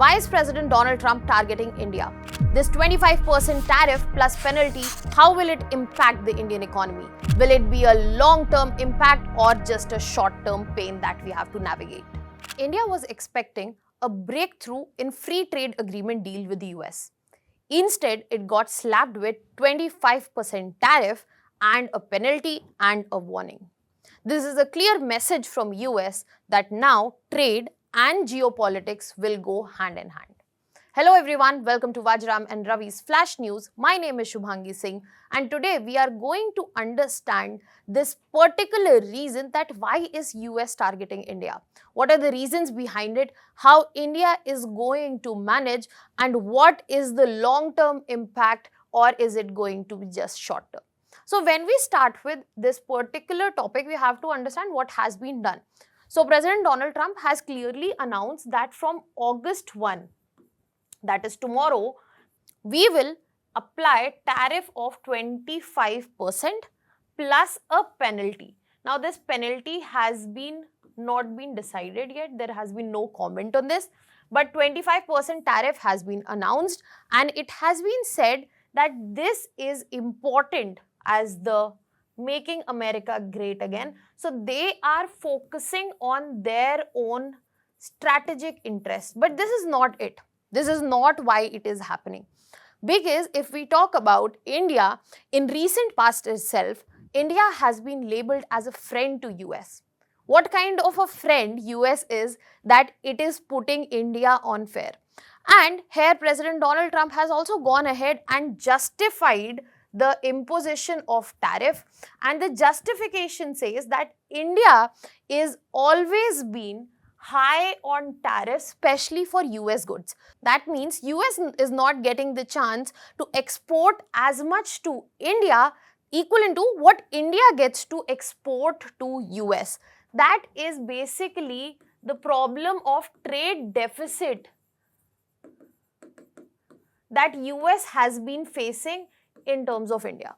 Why is President Donald Trump targeting India? This 25% tariff plus penalty, how will it impact the Indian economy? Will it be a long-term impact or just a short-term pain that we have to navigate? India was expecting a breakthrough in free trade agreement deal with the US. Instead, it got slapped with 25% tariff and a penalty and a warning. This is a clear message from US that now trade and geopolitics will go hand in hand. Hello everyone, welcome to Vajiram and Ravi's Flash News. My name is Shubhangi Singh and today we are going to understand this particular reason that why is US targeting India? What are the reasons behind it, how India is going to manage and what is the long-term impact or is it going to be just short-term? So when we start with this particular topic, we have to understand what has been done. So President Donald Trump has clearly announced that from August 1, that is tomorrow, we will apply tariff of 25% plus a penalty. Now this penalty has not been decided yet. There has been no comment on this, but 25% tariff has been announced and it has been said that this is important as the making America great again. So they are focusing on their own strategic interest, but this is not it. This is not why it is happening. Because if we talk about India, in recent past itself, India has been labeled as a friend to US. What kind of a friend US is that it is putting India on fair? And here President Donald Trump has also gone ahead and justified the imposition of tariff, and the justification says that India is always been high on tariffs, especially for US goods. That means US is not getting the chance to export as much to India equivalent to what India gets to export to US. That is basically the problem of trade deficit that US has been facing in terms of India.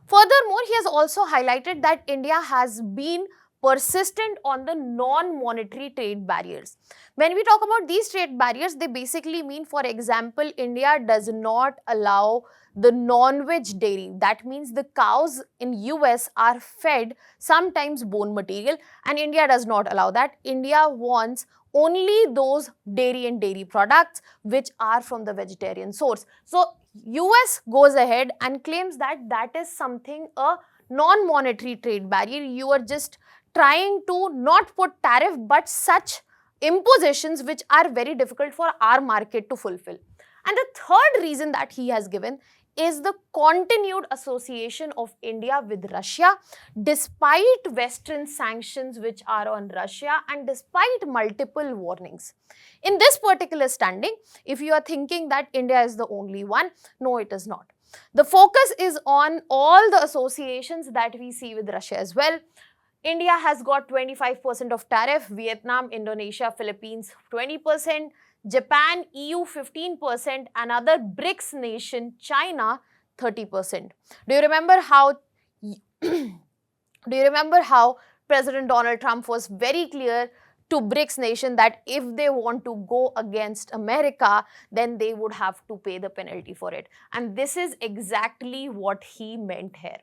Furthermore, he has also highlighted that India has been persistent on the non-monetary trade barriers. When we talk about these trade barriers, they basically mean, for example, India does not allow the non-veg dairy. That means the cows in US are fed sometimes bone material and India does not allow that. India wants only those dairy and dairy products which are from the vegetarian source. So US goes ahead and claims that that is something a non-monetary trade barrier. You are just trying to not put tariff but such impositions which are very difficult for our market to fulfill. And the third reason that he has given is the continued association of India with Russia despite Western sanctions which are on Russia and despite multiple warnings. In this particular standing, if you are thinking that India is the only one, no, it is not. The focus is on all the associations that we see with Russia as well. India has got 25% of tariff, Vietnam, Indonesia, Philippines 20%, Japan, EU 15%, and other BRICS nation, China 30%. Do you remember how President Donald Trump was very clear to BRICS nation that if they want to go against America, then they would have to pay the penalty for it. And this is exactly what he meant here.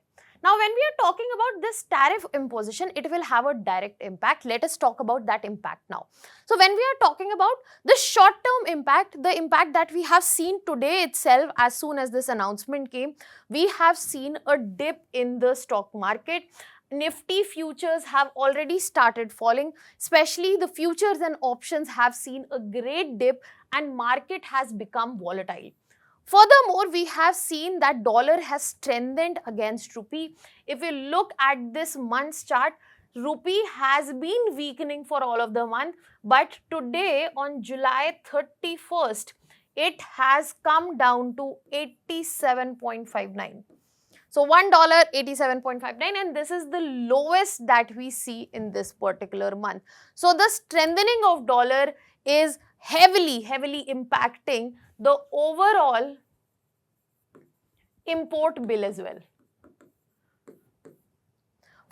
Now, when we are talking about this tariff imposition, it will have a direct impact. Let us talk about that impact now. So, when we are talking about the short-term impact, the impact that we have seen today itself, as soon as this announcement came, we have seen a dip in the stock market. Nifty futures have already started falling, especially the futures and options have seen a great dip and market has become volatile. Furthermore, we have seen that dollar has strengthened against rupee. If you look at this month's chart, rupee has been weakening for all of the month, but today on July 31st, it has come down to 87.59. So $1, 87.59, and this is the lowest that we see in this particular month. So the strengthening of dollar is heavily impacting the overall import bill as well.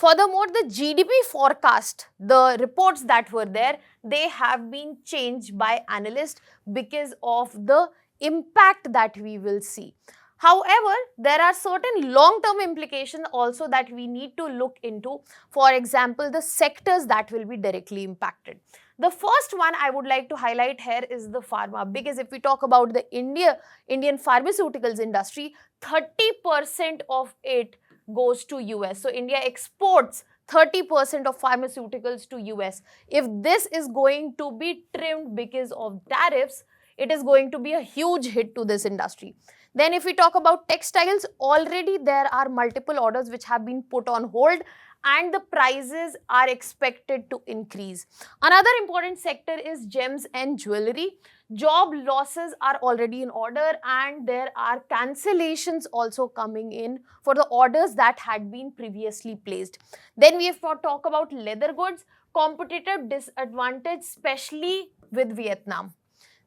Furthermore, the GDP forecast, the reports that were there, they have been changed by analysts because of the impact that we will see. However, there are certain long-term implications also that we need to look into. For example, the sectors that will be directly impacted. The first one I would like to highlight here is the pharma, because if we talk about the Indian pharmaceuticals industry, 30% of it goes to US. So India exports 30% of pharmaceuticals to US. If this is going to be trimmed because of tariffs, it is going to be a huge hit to this industry. Then if we talk about textiles, already there are multiple orders which have been put on hold and the prices are expected to increase. Another important sector is gems and jewellery. Job losses are already in order and there are cancellations also coming in for the orders that had been previously placed. Then we have to talk about leather goods, competitive disadvantage, especially with Vietnam.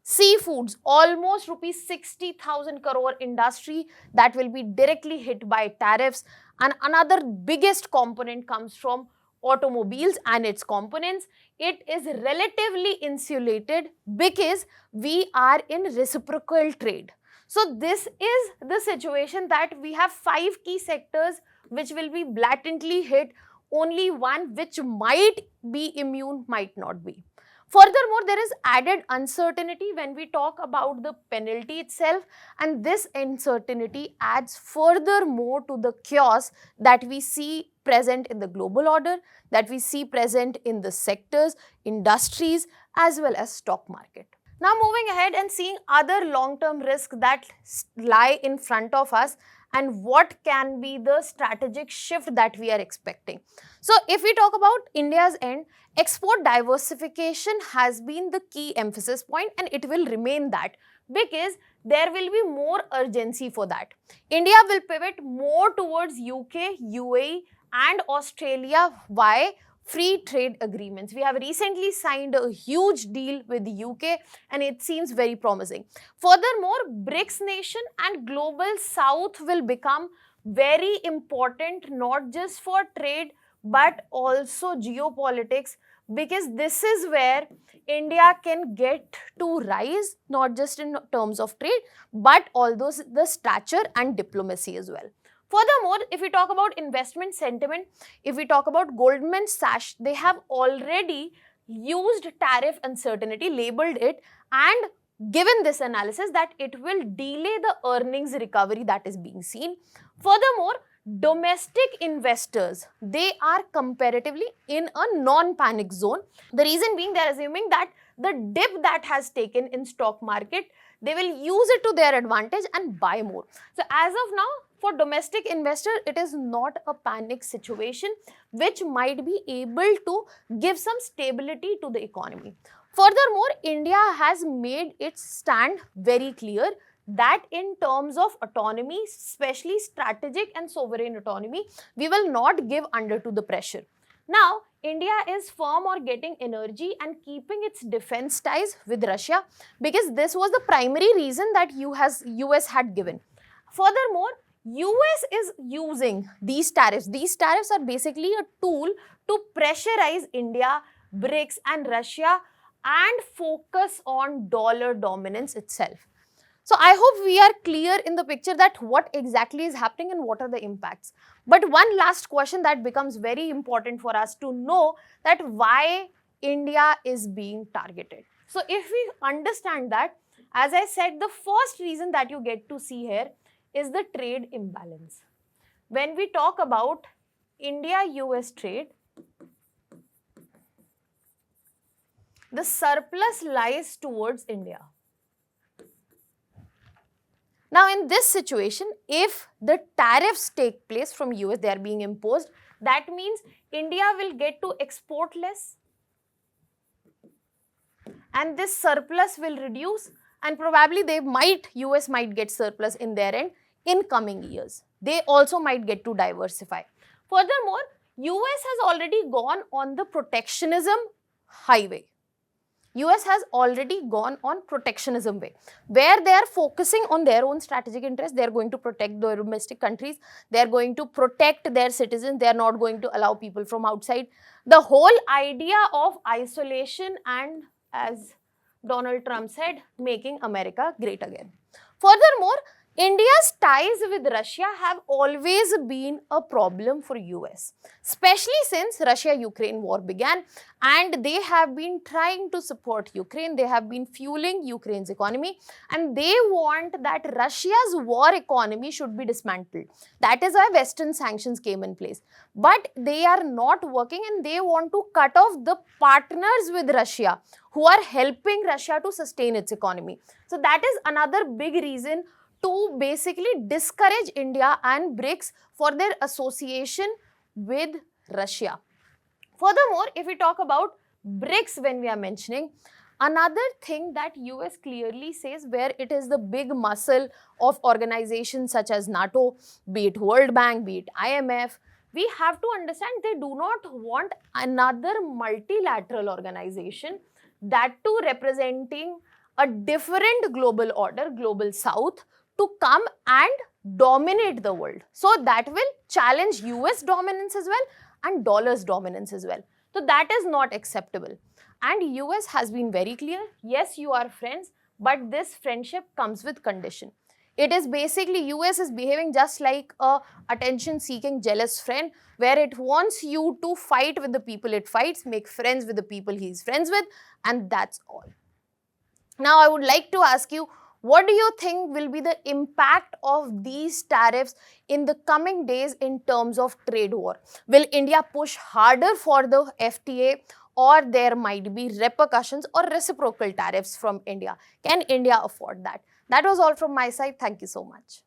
Seafoods, almost rupees 60,000 crore industry that will be directly hit by tariffs. And another biggest component comes from automobiles and its components. It is relatively insulated because we are in reciprocal trade. So this is the situation that we have 5 key sectors which will be blatantly hit. Only one which might be immune, might not be. Furthermore, there is added uncertainty when we talk about the penalty itself, and this uncertainty adds furthermore to the chaos that we see present in the global order, that we see present in the sectors, industries, as well as stock market. Now moving ahead and seeing other long-term risks that lie in front of us and what can be the strategic shift that we are expecting. So if we talk about India's end, export diversification has been the key emphasis point and it will remain that because there will be more urgency for that. India will pivot more towards UK, UAE and Australia. Why? Free trade agreements. We have recently signed a huge deal with the UK and it seems very promising. Furthermore, BRICS nation and global south will become very important not just for trade but also geopolitics, because this is where India can get to rise not just in terms of trade but also the stature and diplomacy as well. Furthermore, if we talk about investment sentiment, if we talk about Goldman Sachs, they have already used tariff uncertainty, labeled it and given this analysis that it will delay the earnings recovery that is being seen. Furthermore, domestic investors, they are comparatively in a non-panic zone. The reason being, they are assuming that the dip that has taken in stock market, they will use it to their advantage and buy more. So as of now, for domestic investor, it is not a panic situation which might be able to give some stability to the economy. Furthermore, India has made its stand very clear that in terms of autonomy, especially strategic and sovereign autonomy, we will not give under to the pressure. Now, India is firm on getting energy and keeping its defense ties with Russia because this was the primary reason that US had given. Furthermore, US is using these tariffs. These tariffs are basically a tool to pressurize India, BRICS and Russia and focus on dollar dominance itself. So I hope we are clear in the picture that what exactly is happening and what are the impacts. But one last question that becomes very important for us to know, that why India is being targeted. So if we understand that, as I said, the first reason that you get to see here is the trade imbalance. When we talk about India-US trade, the surplus lies towards India. Now in this situation, if the tariffs take place from US, they are being imposed, that means India will get to export less and this surplus will reduce and probably US might get surplus in their end in coming years. They also might get to diversify. Furthermore, US has already gone on the protectionism highway. US has already gone on protectionism way, where they are focusing on their own strategic interests. They are going to protect the domestic countries. They are going to protect their citizens. They are not going to allow people from outside. The whole idea of isolation and, as Donald Trump said, making America great again. Furthermore, India's ties with Russia have always been a problem for US, especially since Russia-Ukraine war began, and they have been trying to support Ukraine. They have been fueling Ukraine's economy, and they want that Russia's war economy should be dismantled. That is why Western sanctions came in place. But they are not working, and they want to cut off the partners with Russia who are helping Russia to sustain its economy. So that is another big reason to basically discourage India and BRICS for their association with Russia. Furthermore, if we talk about BRICS when we are mentioning, another thing that US clearly says, where it is the big muscle of organizations such as NATO, be it World Bank, be it IMF, we have to understand they do not want another multilateral organization, that too representing a different global order, global south, to come and dominate the world. So that will challenge US dominance as well and dollar's dominance as well. So that is not acceptable. And US has been very clear, yes, you are friends, but this friendship comes with condition. It is basically US is behaving just like a attention-seeking, jealous friend, where it wants you to fight with the people it fights, make friends with the people he is friends with, and that's all. Now, I would like to ask you, what do you think will be the impact of these tariffs in the coming days in terms of trade war? Will India push harder for the FTA, or there might be repercussions or reciprocal tariffs from India? Can India afford that? That was all from my side. Thank you so much.